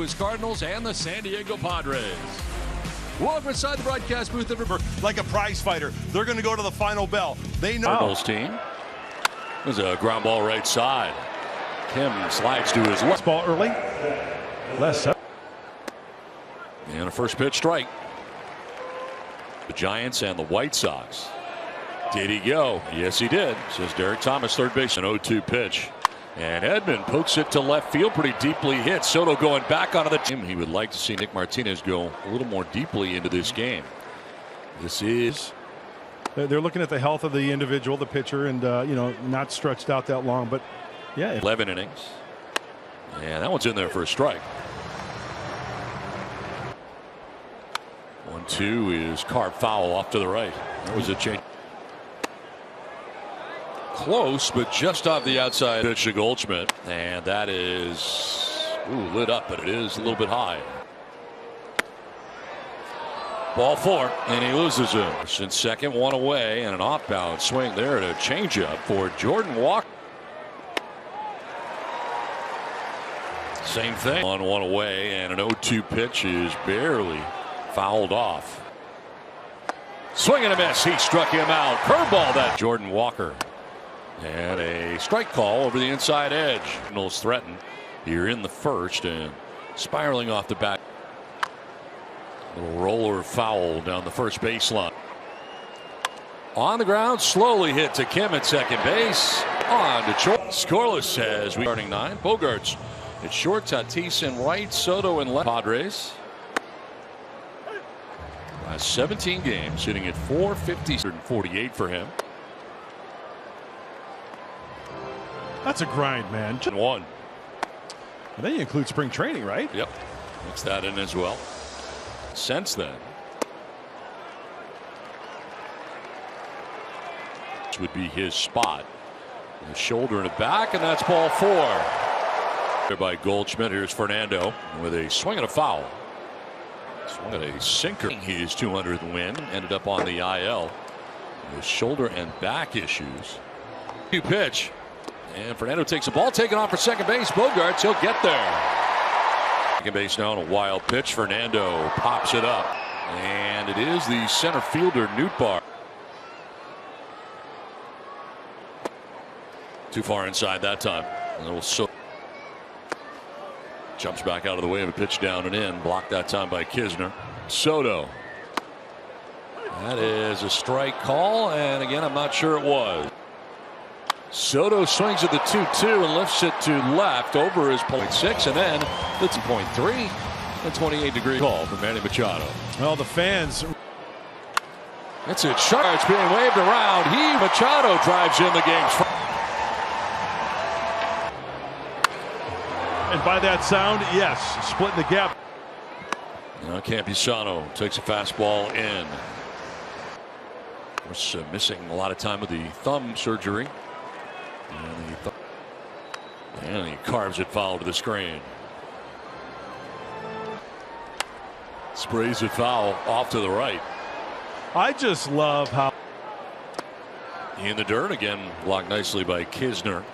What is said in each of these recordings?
St. Louis Cardinals and the San Diego Padres. Welcome inside the broadcast booth of River. Like a prize fighter, they're going to go to the final bell. They know. Cardinals team. There's a ground ball right side. Kim slides to his left. Ball early. Less. And a first pitch strike. The Giants and the White Sox. Did he go? Yes, he did. Says Derek Thomas, third base. An 0-2 pitch. And Edman pokes it to left field, pretty deeply hit. Soto going back onto the team. He would like to see Nick Martinez go a little more deeply into this game. This is. They're looking at the health of the individual, the pitcher, and not stretched out that long. But yeah, 11 innings. And that one's in there for a strike. 1-2 is carved foul off to the right. That was a change. Close, but just off the outside. Pitch to Goldschmidt, and that is lit up, but it is a little bit high. Ball four, and he loses it. In second, one away, and an off-balance swing there to changeup for Jordan Walker. Same thing. On one away, and an 0-2 pitch is barely fouled off. Swing and a miss. He struck him out. Curveball that Jordan Walker. And a strike call over the inside edge. Cardinals threaten here in the first and spiraling off the back. Little roller foul down the first baseline. On the ground, slowly hit to Kim at second base. On to short. Scoreless as we starting nine. Bogarts at short, Tatis in right, Soto in left. Padres. Last 17 games, hitting at .450, 148 for him. that's a grind, man. One. And then you include spring training, right? Yep. Mix that in as well. Since then. This would be his spot. The shoulder in the back, and that's ball four. There by Goldschmidt. Here's Fernando with a swing and a foul. Swing at a sinker. His 200th win ended up on the IL. With shoulder and back issues. New pitch. And Fernando takes the ball, taken off for second base. Bogarts, he'll get there. Second base now on a wild pitch. Fernando pops it up. And it is the center fielder, Nootbaar. Too far inside that time. A little so. Jumps back out of the way of a pitch down and in. Blocked that time by Kisner. Soto. That is a strike call. And again, I'm not sure it was. Soto swings at the 2-2 and lifts it to left over his .6, and then the 2.3. A 28-degree call for Manny Machado. Well, the fans. It's a charge being waved around. Machado drives in the game's. And by that sound, yes, splitting the gap. Now Campusano takes a fastball in. Of course, missing a lot of time with the thumb surgery. And he carves it foul to the screen. Sprays it foul off to the right. I just love how. In the dirt again, blocked nicely by Kisner.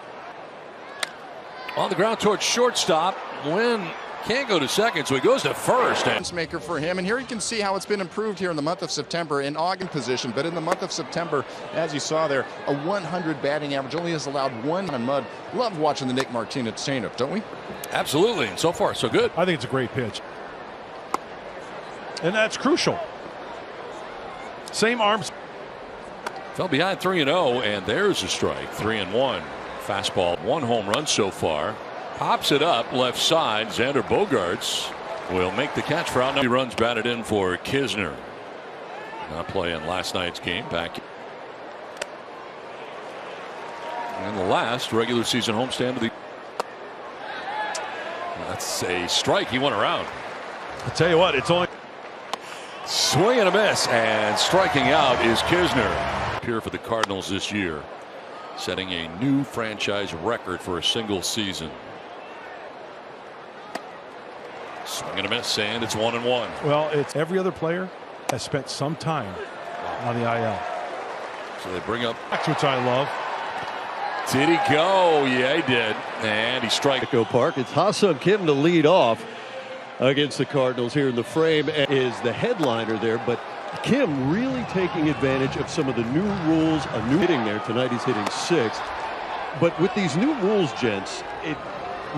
On the ground towards shortstop. Wynn can't go to second, so he goes to first. Maker for him, and here you can see how it's been improved here in the month of September in August position. But in the month of September, as you saw there, a 100 batting average, only has allowed one on mud. Loved watching the Nick Martinez stand-up, don't we? Absolutely, and so far so good. I think it's a great pitch, and that's crucial. Same arms. Fell behind 3-0, and there's a strike. 3-1. Fastball, one home run so far. Pops it up left side. Xander Bogarts will make the catch for out. He runs batted in for Kisner. Not playing last night's game back in the last regular season homestand of the. That's a strike. He went around. I'll tell you what, it's only. Swing and a miss, and striking out is Kisner. Here for the Cardinals this year, setting a new franchise record for a single season. Swing and a miss, and it's 1-1. Well, it's every other player has spent some time on the IL. So they bring up. That's what I love. Did he go? Yeah, he did. And he strikes. Park. It's Ha-Seong Kim to lead off. against the Cardinals here in the frame is the headliner there, but Kim really taking advantage of some of the new rules, a new hitting there. Tonight he's hitting 6th. But with these new rules, gents, it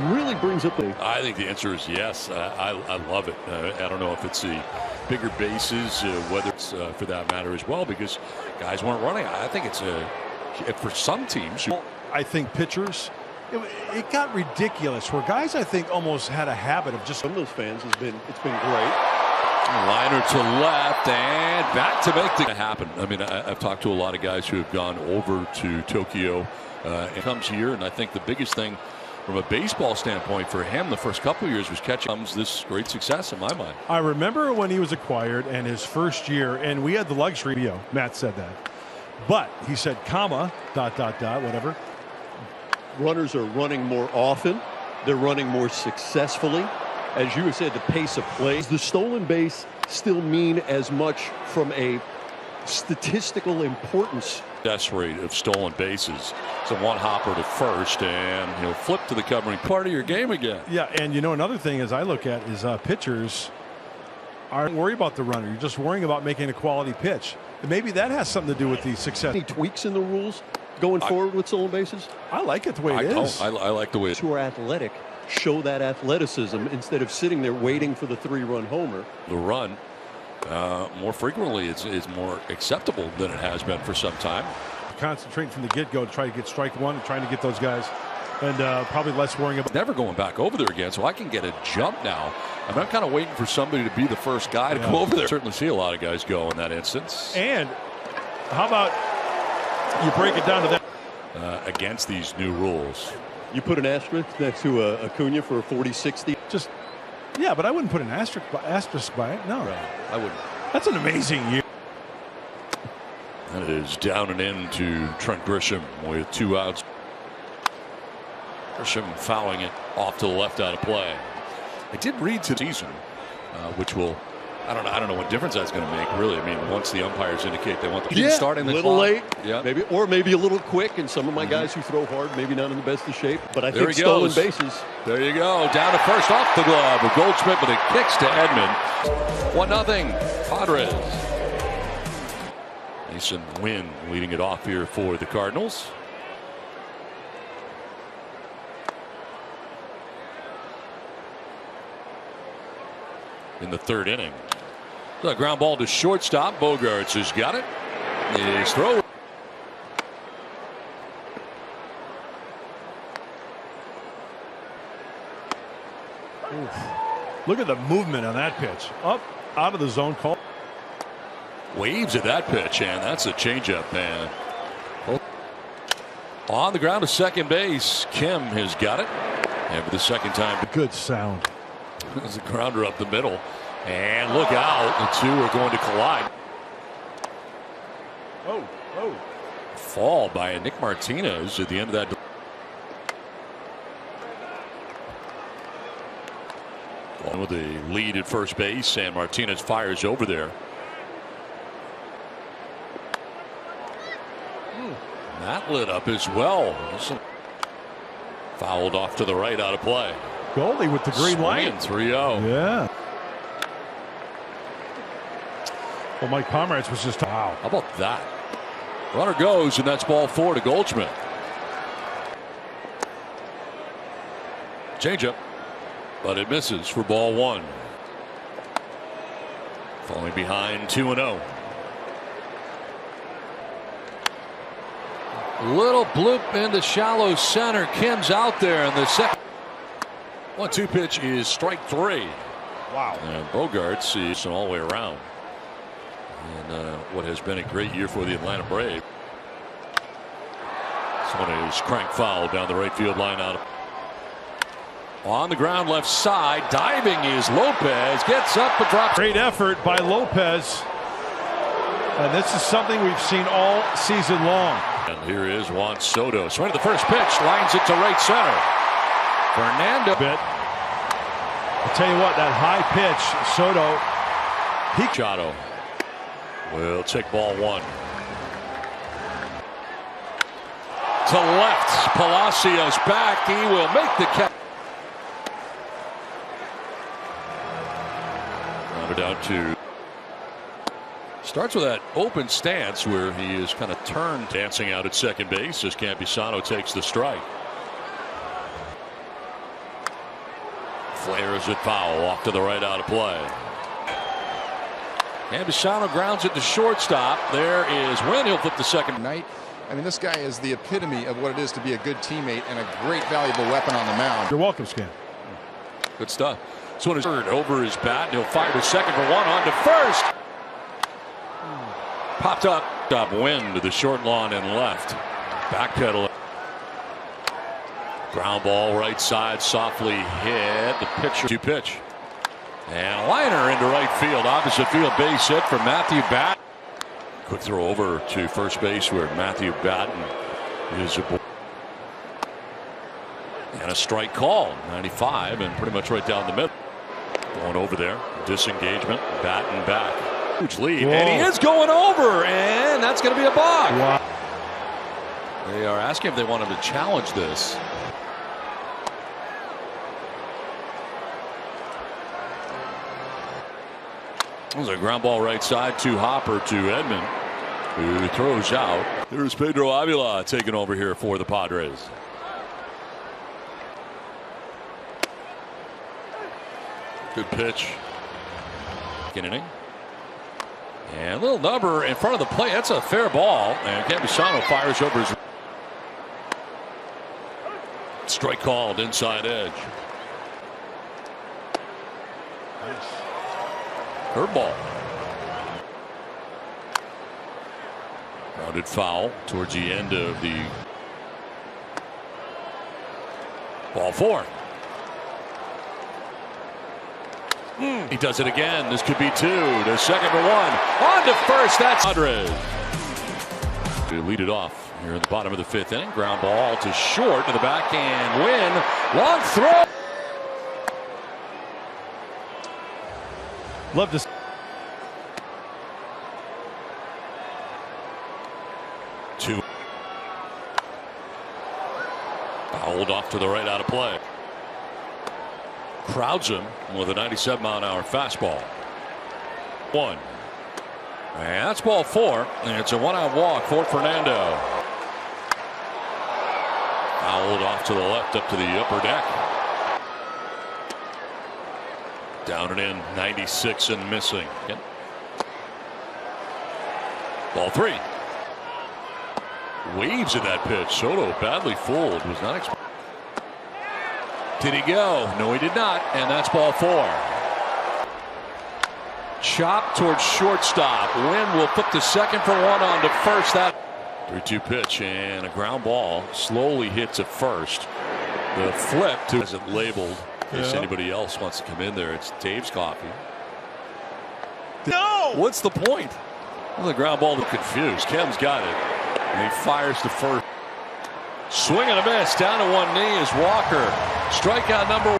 really brings up the... I think the answer is yes. I love it. I don't know if it's the bigger bases, whether it's for that matter as well, because guys weren't running. I think it's for some teams. I think pitchers, it got ridiculous where guys, I think, almost had a habit of just... Some of those fans, it's been great. Liner to left and back to make it happen. I mean, I've talked to a lot of guys who have gone over to Tokyo and comes here, and I think the biggest thing from a baseball standpoint for him the first couple of years was catching this great success in my mind. I remember when he was acquired and his first year, and we had the luxury, Matt said that, but he said, comma, ... whatever. Runners are running more often. They're running more successfully. As you have said, the pace of play. Does the stolen base still mean as much from a statistical importance? Success rate of stolen bases. It's a one hopper to first, and he'll flip to the covering part of your game again. Yeah, and another thing as I look at is pitchers aren't worried about the runner. You're just worrying about making a quality pitch. And maybe that has something to do with the success. Any tweaks in the rules going forward with stolen bases? I like it the way it is. I like the way it is. Who are athletic show that athleticism instead of sitting there waiting for the 3-run homer. The run more frequently it's more acceptable than it has been for some time. Concentrating from the get-go to try to get strike one, trying to get those guys, and probably less worrying about never going back over there again, so I can get a jump now. I'm kind of waiting for somebody to be the first guy to go over there. Certainly see a lot of guys go in that instance. And how about you break it down to that against these new rules? You put an asterisk next to Acuna for a 40-60. Just yeah, but I wouldn't put an asterisk by it. No, right. I wouldn't. That's an amazing year. That is down and in to Trent Grisham with 2 outs. Grisham fouling it off to the left out of play. I did read to the season, which will, I don't know what difference that's going to make, really. I mean, once the umpires indicate they want the starting the clock. A little late, yeah, maybe a little quick, and some of my guys who throw hard, maybe not in the best of shape. But I there think stolen bases. There you go, down to first off the glove of Goldschmidt, but it kicks to Edman. 1-0 Padres. Mason Wynn leading it off here for the Cardinals. In the 3rd inning. The ground ball to shortstop. Bogarts has got it. His throw. Look at the movement on that pitch. Up, out of the zone call. Waves at that pitch, and that's a changeup, man. On the ground to second base. Kim has got it. And for the second time. Good sound. There's a grounder up the middle. And look out. The two are going to collide. Oh. Fall by Nick Martinez at the end of that. With the lead at first base, and Martinez fires over there. That lit up as well. Fouled off to the right out of play. Goldie with the green light. 3-0. Yeah. Well, Mike Pomeranz was just wow. How about that? Runner goes, and that's ball 4 to Goldschmidt. Changeup, but it misses for ball 1. Falling behind 2-0. Little bloop into shallow center. Kim's out there in the second. 1-2 pitch is strike 3. Wow. And Bogarts is all the way around. And what has been a great year for the Atlanta Braves. This one is crank foul down the right field line out. On the ground left side. Diving is Lopez. Gets up and drops. Great effort by Lopez. And this is something we've seen all season long. And here is Juan Soto. Swing to the first pitch. Lines it to right center. Fernando. I'll tell you what, that high pitch, Soto. Machado will take ball 1. To left. Palacios back. He will make the catch. Grounded out to. Starts with that open stance where he is kind of turned, dancing out at second base as Campusano takes the strike. Flares it foul off to the right, out of play. Campusano grounds it to shortstop. There is Wynn. He'll flip the second. Night. I mean, this guy is the epitome of what it is to be a good teammate and a great valuable weapon on the mound. You're welcome, Scan. Good stuff. This one is over his bat. He'll fire to second for one, on to first. Popped up. Top Wynn to the short lawn and left. Backpedal. Ground ball right side, softly hit. The pitcher to pitch. And a liner into right field. Opposite field base hit for Matthew Batten. Quick throw over to first base where Matthew Batten is a. And a strike call. 95 and pretty much right down the middle. Going over there. Disengagement. Batten back. Huge lead. Whoa. And he is going over. And that's going to be a balk. Wow. They are asking if they want him to challenge this. There's a ground ball right side to Hopper to Edman, who throws out. There's Pedro Avila taking over here for the Padres. Good pitch. Second inning. And a little number in front of the plate. That's a fair ball. And Campusano fires over his. Strike called, inside edge. Curveball. Grounded foul towards the end of the ball four. He does it again. This could be two. To second for one. On to first. That's Padres. To lead it off here in the bottom of the fifth inning. Ground ball to short to the backhand. Win. Long throw. Love to. Two. Fouled off to the right, out of play. Crowds him with a 97-mile-an-hour fastball. One. And that's ball four. And it's a one-out walk for Fernando. Fouled off to the left, up to the upper deck. Down and in, 96 and missing. Yep. Ball three. Waves at that pitch. Soto badly fooled. Was not expected. Did he go? No, he did not. And that's ball four. Chop towards shortstop. Wynn will put the second for one, on to first. That 3-2 pitch and a ground ball slowly hits at first. The flip to has it labeled. In case anybody else wants to come in there, it's Dave's coffee. No! What's the point? Well, the ground ball, confused. Kem's got it. And he fires to first. Swing and a miss. Down to one knee is Walker. Strikeout number